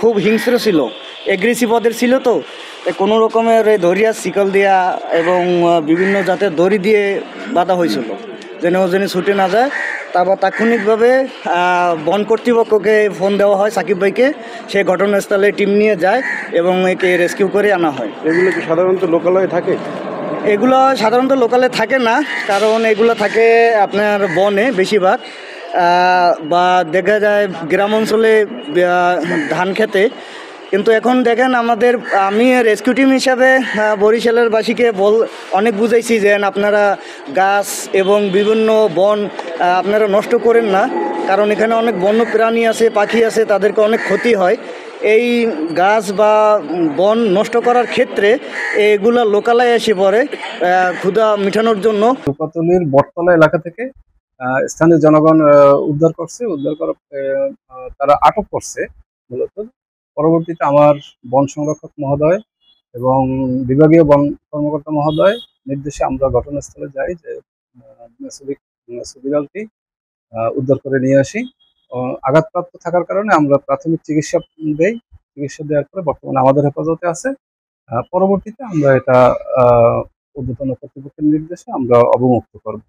খুব হিংস্র ছিল, এগ্রেসিভ ওদের ছিল। তো কোনো রকমের এই ধরিয়া শিকল দেওয়া এবং বিভিন্ন জাতের দড়ি দিয়ে বাঁধা হয়েছিল যেন ও যেন ছুটে না যায়। তারপর তাৎক্ষণিকভাবে বন কর্তৃপক্ষকে ফোন দেওয়া হয় সাকিব ভাইকে, সে ঘটনাস্থলে টিম নিয়ে যায় এবং একে রেস্কিউ করে আনা হয়। এগুলো কি সাধারণত লোকালয়ে থাকে? এগুলো সাধারণত লোকালে থাকে না, কারণ এগুলো থাকে আপনার বনে বেশিরভাগ, বা দেখা যায় গ্রাম অঞ্চলে ধান খেতে। কিন্তু এখন দেখেন আমি রেস্কিউ টিম হিসাবে বরিশালের বাসীকে অনেক বুঝাইছি যে আপনারা গাছ এবং বিভিন্ন বন আপনারা নষ্ট করেন না, কারণ এখানে অনেক বন্য প্রাণী আছে, পাখি আছে, তাদেরকে অনেক ক্ষতি হয়। এই গাছ বা বন নষ্ট করার ক্ষেত্রে এগুলা লোকালয়ে এসে পড়ে ক্ষুধা মেটানোর জন্য। রূপাতলীর বটতলা এলাকা থেকে স্থানীয় জনগণ উদ্ধার করার তারা আটক করছে মূলত। পরবর্তীতে আমার বন সংরক্ষক মহোদয় এবং বিভাগীয় বন কর্মকর্তা মহোদয় নির্দেশে আমরা ঘটনাস্থলে যাই, যে বিড়ালটি উদ্ধার করে নিয়ে আসি। আঘাতপ্রাপ্ত থাকার কারণে আমরা প্রাথমিক চিকিৎসা দেই। চিকিৎসা দেওয়ার পরে বর্তমানে আমাদের হেফাজতে আছে। পরবর্তীতে আমরা এটা ঊর্ধ্বতন কর্তৃপক্ষের নির্দেশে আমরা অবমুক্ত করব।